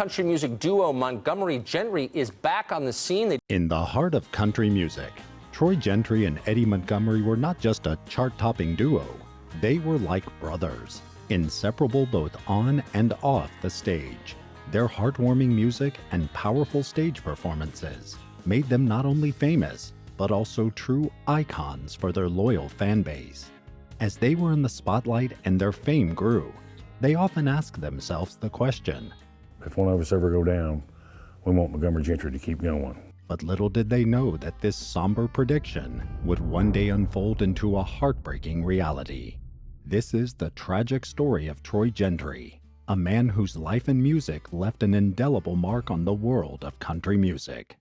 country music duo Montgomery Gentry is back on the scene. In the heart of country music, Troy Gentry and Eddie Montgomery were not just a chart-topping duo. They were like brothers, inseparable both on and off the stage. Their heartwarming music and powerful stage performances made them not only famous, but also true icons for their loyal fan base. As they were in the spotlight and their fame grew, they often asked themselves the question, if one of us ever go down, we want Montgomery Gentry to keep going. But little did they know that this somber prediction would one day unfold into a heartbreaking reality. This is the tragic story of Troy Gentry, a man whose life and music left an indelible mark on the world of country music.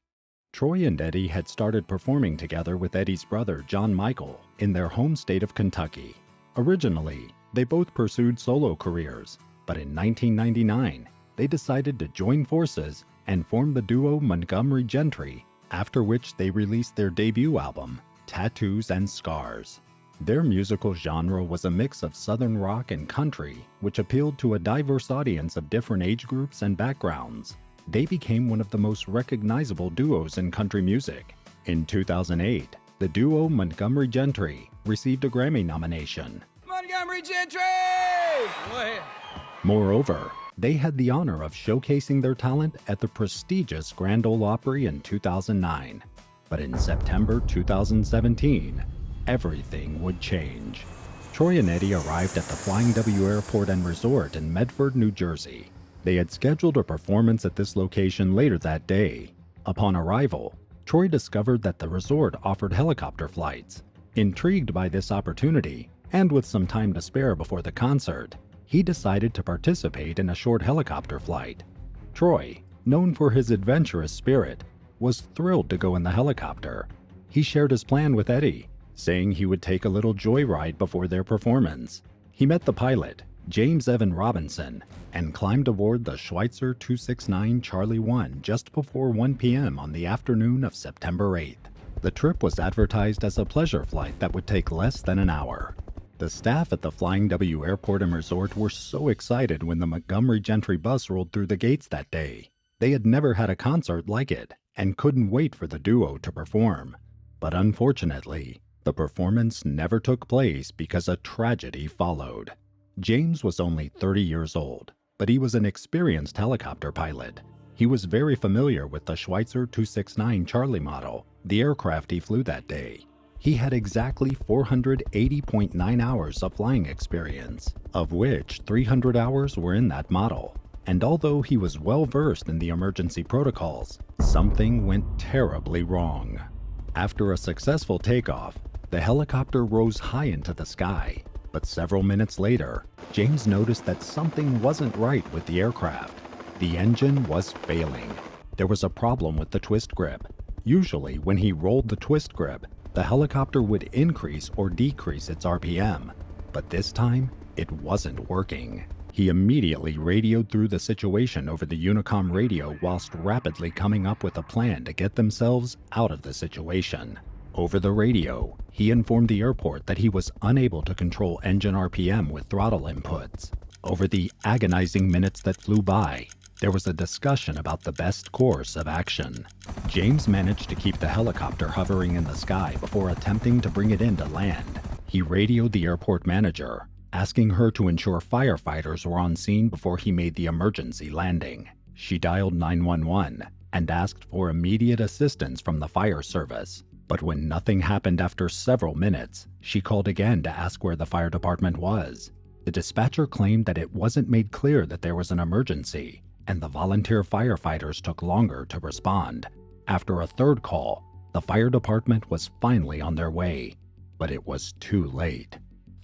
Troy and Eddie had started performing together with Eddie's brother John Michael in their home state of Kentucky. Originally, they both pursued solo careers, but in 1999, they decided to join forces and form the duo Montgomery Gentry, after which they released their debut album, Tattoos and Scars. Their musical genre was a mix of southern rock and country, which appealed to a diverse audience of different age groups and backgrounds. They became one of the most recognizable duos in country music. In 2008, the duo Montgomery Gentry received a Grammy nomination. Montgomery Gentry! Moreover, they had the honor of showcasing their talent at the prestigious Grand Ole Opry in 2009. But in September 2017, everything would change. Troy and Eddie arrived at the Flying W Airport and Resort in Medford, New Jersey. They had scheduled a performance at this location later that day. Upon arrival, Troy discovered that the resort offered helicopter flights. Intrigued by this opportunity, and with some time to spare before the concert, he decided to participate in a short helicopter flight. Troy, known for his adventurous spirit, was thrilled to go in the helicopter. He shared his plan with Eddie, saying he would take a little joyride before their performance. He met the pilot, James Evan Robinson, and climbed aboard the Schweitzer 269 Charlie 1 just before 1 p.m. on the afternoon of September 8th. The trip was advertised as a pleasure flight that would take less than an hour. The staff at the Flying W Airport and Resort were so excited when the Montgomery Gentry bus rolled through the gates that day. They had never had a concert like it and couldn't wait for the duo to perform. But unfortunately, the performance never took place because a tragedy followed. James was only 30 years old, but he was an experienced helicopter pilot. He was very familiar with the Schweitzer 269 Charlie model, the aircraft he flew that day. He had exactly 480.9 hours of flying experience, of which 300 hours were in that model. And although he was well versed in the emergency protocols, something went terribly wrong. After a successful takeoff, the helicopter rose high into the sky. But several minutes later, James noticed that something wasn't right with the aircraft. The engine was failing. There was a problem with the twist grip. Usually, when he rolled the twist grip, the helicopter would increase or decrease its RPM. But this time, it wasn't working. He immediately radioed through the situation over the Unicom radio whilst rapidly coming up with a plan to get themselves out of the situation. Over the radio, he informed the airport that he was unable to control engine RPM with throttle inputs. Over the agonizing minutes that flew by, there was a discussion about the best course of action. James managed to keep the helicopter hovering in the sky before attempting to bring it in to land. He radioed the airport manager, asking her to ensure firefighters were on scene before he made the emergency landing. She dialed 911 and asked for immediate assistance from the fire service. But when nothing happened after several minutes, she called again to ask where the fire department was. The dispatcher claimed that it wasn't made clear that there was an emergency, and the volunteer firefighters took longer to respond. After a third call, the fire department was finally on their way, but it was too late.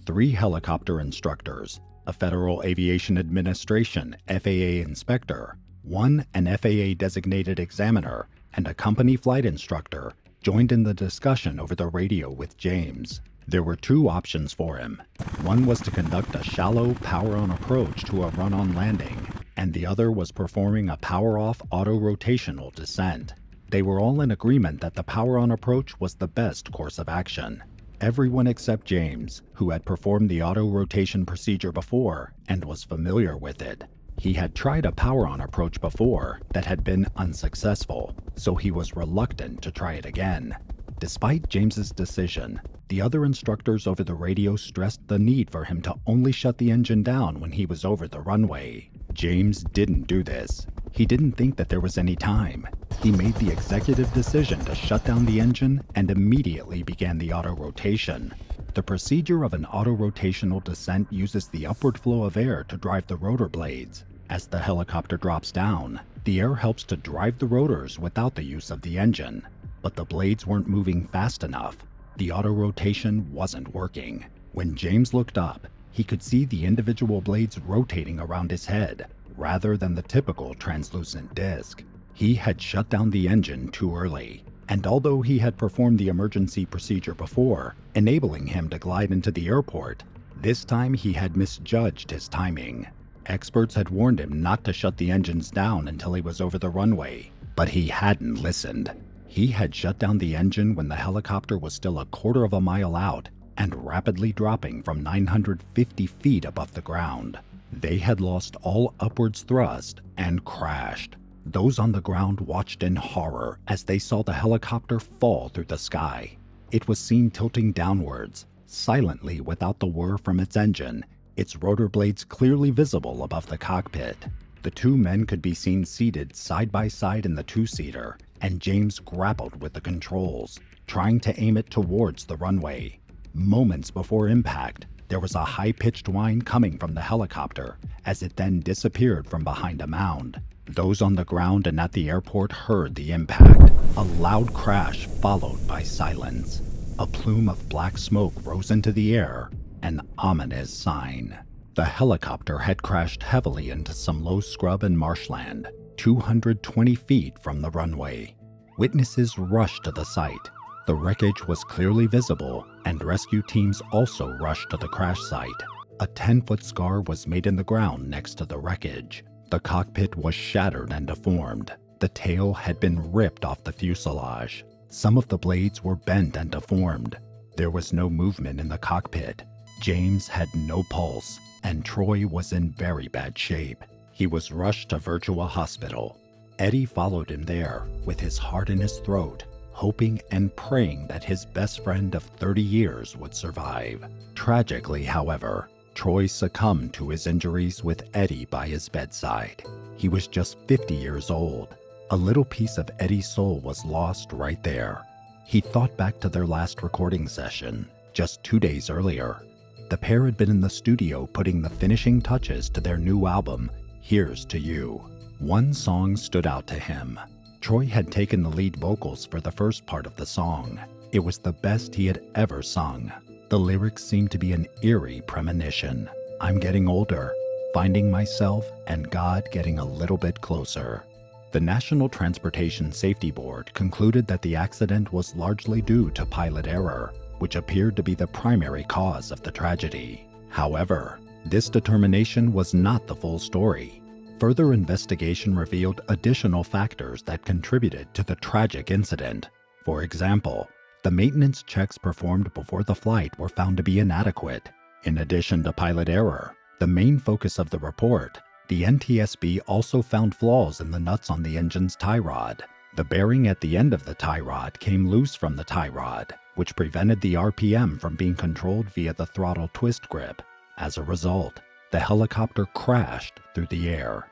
3 helicopter instructors, a Federal Aviation Administration FAA inspector, an FAA designated examiner, and a company flight instructor joined in the discussion over the radio with James. There were 2 options for him. One was to conduct a shallow power-on approach to a run-on landing, and the other was performing a power-off auto-rotational descent. They were all in agreement that the power-on approach was the best course of action. Everyone except James, who had performed the auto-rotation procedure before and was familiar with it, He had tried a power-on approach before that had been unsuccessful, so he was reluctant to try it again. Despite James's decision, the other instructors over the radio stressed the need for him to only shut the engine down when he was over the runway. James didn't do this. He didn't think that there was any time. He made the executive decision to shut down the engine and immediately began the auto-rotation. The procedure of an auto-rotational descent uses the upward flow of air to drive the rotor blades. As the helicopter drops down, the air helps to drive the rotors without the use of the engine. But the blades weren't moving fast enough. The auto-rotation wasn't working. When James looked up, he could see the individual blades rotating around his head, rather than the typical translucent disc. He had shut down the engine too early, and although he had performed the emergency procedure before, enabling him to glide into the airport, this time he had misjudged his timing. Experts had warned him not to shut the engines down until he was over the runway, but he hadn't listened. He had shut down the engine when the helicopter was still a quarter of a mile out and rapidly dropping from 950 feet above the ground. They had lost all upwards thrust and crashed. Those on the ground watched in horror as they saw the helicopter fall through the sky. It was seen tilting downwards, silently without the whir from its engine, its rotor blades clearly visible above the cockpit. The two men could be seen seated side by side in the two-seater, and James grappled with the controls, trying to aim it towards the runway. Moments before impact, there was a high-pitched whine coming from the helicopter as it then disappeared from behind a mound. Those on the ground and at the airport heard the impact. A loud crash followed by silence. A plume of black smoke rose into the air, an ominous sign. The helicopter had crashed heavily into some low scrub and marshland, 220 feet from the runway. Witnesses rushed to the site. The wreckage was clearly visible, and rescue teams also rushed to the crash site. A 10-foot scar was made in the ground next to the wreckage. The cockpit was shattered and deformed. The tail had been ripped off the fuselage. Some of the blades were bent and deformed. There was no movement in the cockpit. James had no pulse, and Troy was in very bad shape. He was rushed to Virtua Hospital. Eddie followed him there, with his heart in his throat, hoping and praying that his best friend of 30 years would survive. Tragically, however, Troy succumbed to his injuries with Eddie by his bedside. He was just 50 years old. A little piece of Eddie's soul was lost right there. He thought back to their last recording session, just 2 days earlier. The pair had been in the studio putting the finishing touches to their new album, Here's to You. One song stood out to him. Troy had taken the lead vocals for the first part of the song. It was the best he had ever sung. The lyrics seemed to be an eerie premonition. I'm getting older, finding myself, and God getting a little bit closer. The National Transportation Safety Board concluded that the accident was largely due to pilot error, which appeared to be the primary cause of the tragedy. However, this determination was not the full story. Further investigation revealed additional factors that contributed to the tragic incident. For example, the maintenance checks performed before the flight were found to be inadequate. In addition to pilot error, the main focus of the report, the NTSB also found flaws in the nuts on the engine's tie rod. The bearing at the end of the tie rod came loose from the tie rod, which prevented the RPM from being controlled via the throttle twist grip. As a result, the helicopter crashed through the air.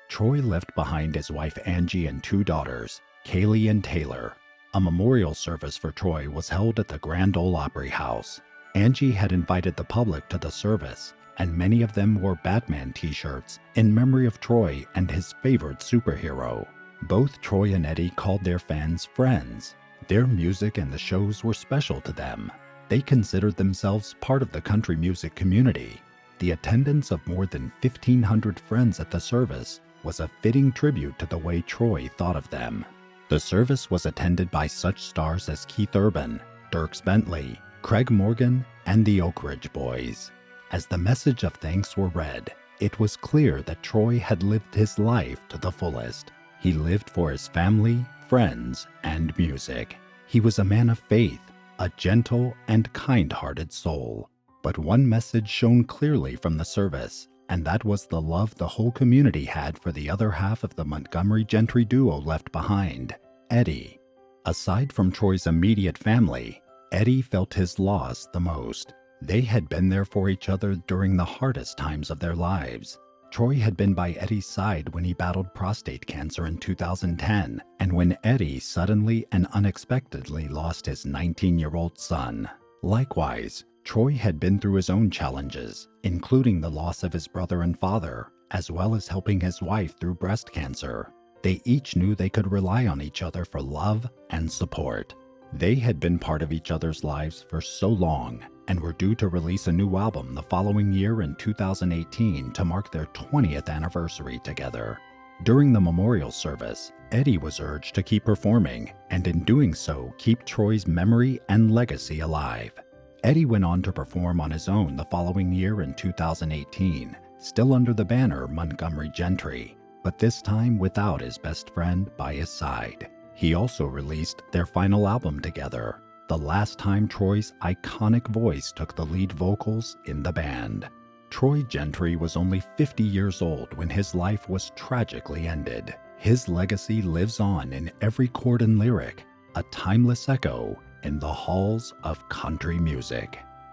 Troy left behind his wife Angie and 2 daughters, Kaylee and Taylor. A memorial service for Troy was held at the Grand Ole Opry House. Angie had invited the public to the service, and many of them wore Batman t-shirts in memory of Troy and his favorite superhero. Both Troy and Eddie called their fans friends. Their music and the shows were special to them. They considered themselves part of the country music community. The attendance of more than 1,500 friends at the service was a fitting tribute to the way Troy thought of them. The service was attended by such stars as Keith Urban, Dierks Bentley, Craig Morgan, and the Oak Ridge Boys. As the message of thanks were read, it was clear that Troy had lived his life to the fullest. He lived for his family, friends, and music. He was a man of faith, a gentle and kind-hearted soul. But one message shone clearly from the service, and that was the love the whole community had for the other half of the Montgomery Gentry duo left behind, Eddie. Aside from Troy's immediate family, Eddie felt his loss the most. They had been there for each other during the hardest times of their lives. Troy had been by Eddie's side when he battled prostate cancer in 2010, and when Eddie suddenly and unexpectedly lost his 19-year-old son. Likewise, Troy had been through his own challenges, including the loss of his brother and father, as well as helping his wife through breast cancer. They each knew they could rely on each other for love and support. They had been part of each other's lives for so long, and were due to release a new album the following year in 2018 to mark their 20th anniversary together. During the memorial service, Eddie was urged to keep performing, and in doing so, keep Troy's memory and legacy alive. Eddie went on to perform on his own the following year in 2018, still under the banner Montgomery Gentry, but this time without his best friend by his side. He also released their final album together, the last time Troy's iconic voice took the lead vocals in the band. Troy Gentry was only 50 years old when his life was tragically ended. His legacy lives on in every chord and lyric, a timeless echo in the halls of country music.